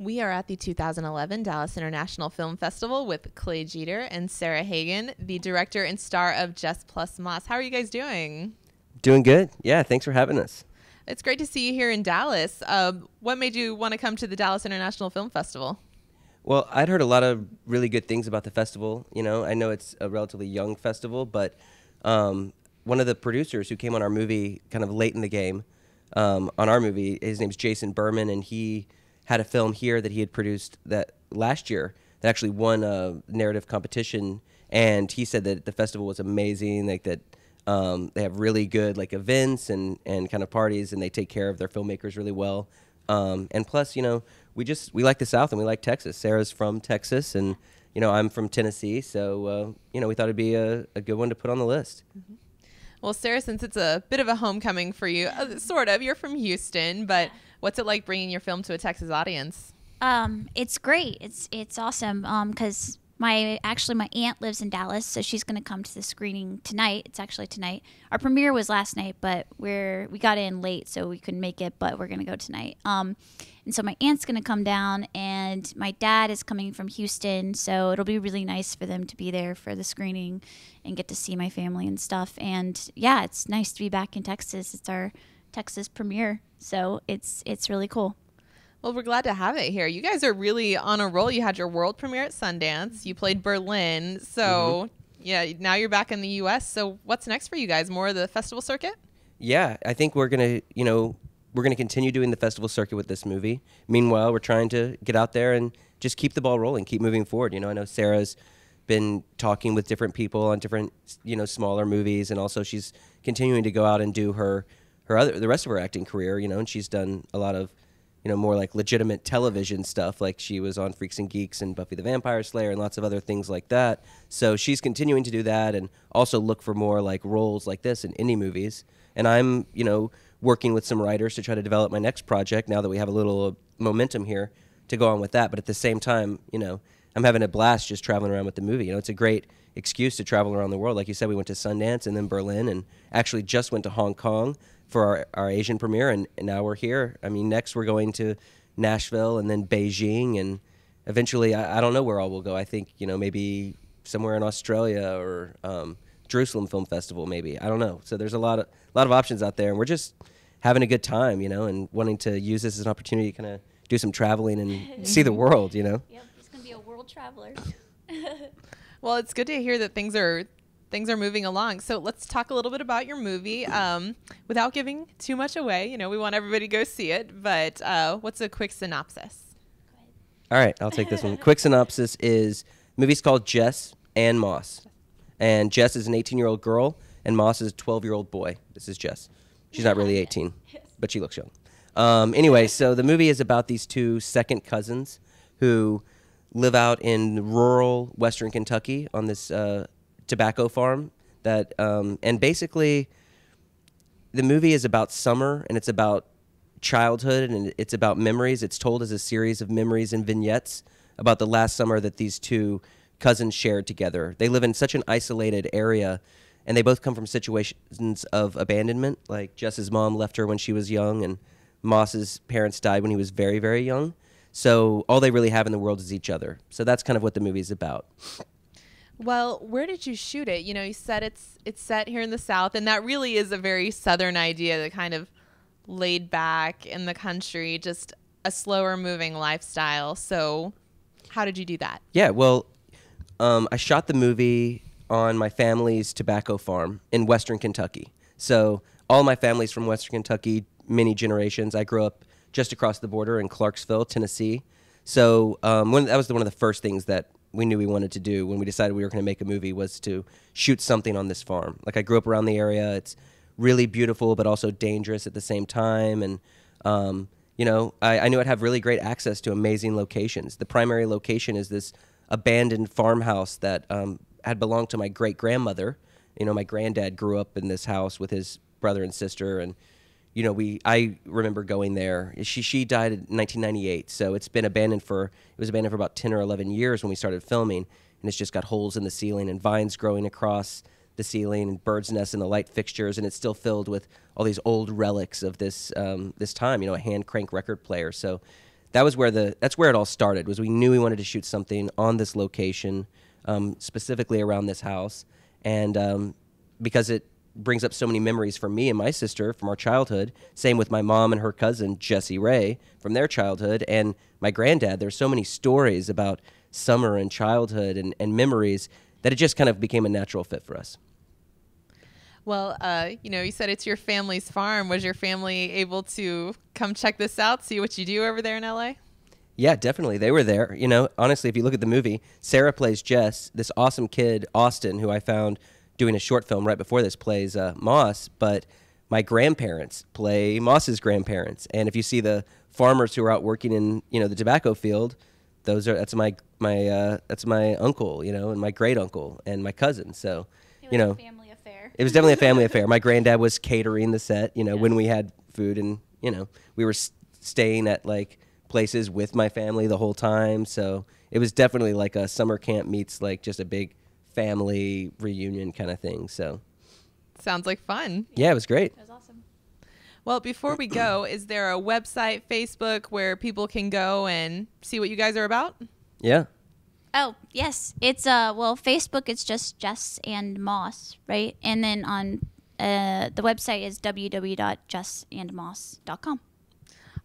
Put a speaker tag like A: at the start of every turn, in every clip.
A: We are at the 2011 Dallas International Film Festival with Clay Jeter and Sarah Hagan, the director and star of JESS Moss. How are you guys doing?
B: Doing good. Yeah, thanks for having us.
A: It's great to see you here in Dallas. What made you want to come to the Dallas International Film Festival?
B: Well, I'd heard a lot of really good things about the festival. You know, I know it's a relatively young festival, but one of the producers who came on our movie kind of late in the game, on our movie, his name's Jason Berman, and he had a film here that he had produced that last year that actually won a narrative competition, and he said that the festival was amazing, like that they have really good like events and kind of parties, and they take care of their filmmakers really well. And plus, you know, we like the South and we like Texas. Sarah's from Texas, and you know, I'm from Tennessee, so you know, we thought it'd be a good one to put on the list.
A: Mm-hmm. Well, Sarah, since it's a bit of a homecoming for you, sort of, you're from Houston, but what's it like bringing your film to a Texas audience?
C: It's great. It's awesome. Because my aunt lives in Dallas, so she's going to come to the screening tonight. It's actually tonight. Our premiere was last night, but we got in late, so we couldn't make it. But we're going to go tonight. And so my aunt's going to come down, and my dad is coming from Houston, so it'll be really nice for them to be there for the screening and get to see my family and stuff. And yeah, it's nice to be back in Texas. It's our Texas premiere, so it's really cool.
A: Well, we're glad to have it here. You guys are really on a roll. You had your world premiere at Sundance. You played Berlin. So, yeah, now you're back in the U.S. So what's next for you guys? More of the festival circuit?
B: Yeah, I think we're going to continue doing the festival circuit with this movie. Meanwhile, we're trying to get out there and just keep the ball rolling, keep moving forward. You know, I know Sarah's been talking with different people on different, you know, smaller movies, and also she's continuing to go out and do the rest of her acting career, you know, and she's done a lot of, you know, more like legitimate television stuff. Like she was on Freaks and Geeks and Buffy the Vampire Slayer and lots of other things like that. So she's continuing to do that and also look for more like roles like this in indie movies. And I'm, you know, working with some writers to try to develop my next project now that we have a little momentum here to go on with that. But at the same time, you know, I'm having a blast just traveling around with the movie. You know, it's a great excuse to travel around the world. Like you said, we went to Sundance and then Berlin, and actually just went to Hong Kong for our Asian premiere, and now we're here. I mean, next we're going to Nashville and then Beijing, and eventually, I don't know where all we'll go. I think, you know, maybe somewhere in Australia or Jerusalem Film Festival, maybe. I don't know. So there's a lot of options out there, and we're just having a good time, you know, and wanting to use this as an opportunity to kind of do some traveling and see the world, you know.
C: Yep, he's going to be a world traveler.
A: Well, it's good to hear that things are moving along. So let's talk a little bit about your movie without giving too much away. You know, we want everybody to go see it, but what's a quick synopsis?
B: All right, I'll take this one. Quick synopsis is, the movie's called JESS Moss. And Jess is an 18-year-old girl, and Moss is a 12-year-old boy. This is Jess. She's not really 18, but she looks young. Anyway, so the movie is about these two second cousins who live out in rural western Kentucky on this tobacco farm that and basically the movie is about summer, and it's about childhood, and it's about memories. It's told as a series of memories and vignettes about the last summer that these two cousins shared together. They live in such an isolated area, and they both come from situations of abandonment. Like Jess's mom left her when she was young, and Moss's parents died when he was very, very young. So all they really have in the world is each other. So that's kind of what the movie's about.
A: Well, where did you shoot it? You know, you said it's set here in the South, and that really is a very Southern idea, the kind of laid back in the country, just a slower moving lifestyle. So how did you do that?
B: Yeah, well, I shot the movie on my family's tobacco farm in western Kentucky. So all my family's from western Kentucky, many generations. I grew up just across the border in Clarksville, Tennessee. So that was one of the first things that we knew we wanted to do when we decided we were going to make a movie, was to shoot something on this farm. Like, I grew up around the area. It's really beautiful, but also dangerous at the same time. And, you know, I knew I'd have really great access to amazing locations. The primary location is this abandoned farmhouse that had belonged to my great-grandmother. You know, my granddad grew up in this house with his brother and sister, and you know, I remember going there. She died in 1998, so it was abandoned for about 10 or 11 years when we started filming, and it's just got holes in the ceiling and vines growing across the ceiling and birds' nests in the light fixtures, and it's still filled with all these old relics of this time, you know, a hand crank record player. So that's where it all started. Was we knew we wanted to shoot something on this location, specifically around this house, and because it brings up so many memories for me and my sister from our childhood. Same with my mom and her cousin Jessie Ray from their childhood, and my granddad. There's so many stories about summer and childhood and memories that it just kind of became a natural fit for us.
A: Well, you said it's your family's farm. Was your family able to come check this out, see what you do over there in LA?
B: Yeah, definitely. They were there. Honestly, if you look at the movie, Sarah plays Jess. This awesome kid, Austin, who I found doing a short film right before this, plays Moss. But my grandparents play Moss's grandparents. And if you see the farmers who are out working in, the tobacco field, that's my uncle, and my great uncle and my cousin. So,
C: It was a family affair.
B: It was definitely a family affair. My granddad was catering the set, when we had food, and we were staying at like places with my family the whole time. So it was definitely like a summer camp meets like just a big family reunion kind of thing. So
A: sounds like fun.
B: Yeah, it was great.
C: It was awesome.
A: Well, before we go, is there a website, Facebook, where people can go and see what you guys are about?
B: Yeah.
C: Oh, yes. It's Facebook, it's just Jess and Moss, right? And then on the website is www.jessandmoss.com.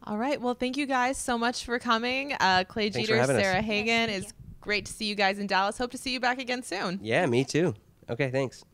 A: All right. Well, thank you guys so much for coming. Clay
B: Thanks for
A: Jeter,
B: having us.
A: Sarah Hagan.
C: Yes, thank
A: It's great to see you guys in Dallas. Hope to see you back again soon.
B: Yeah, me too. Okay, thanks.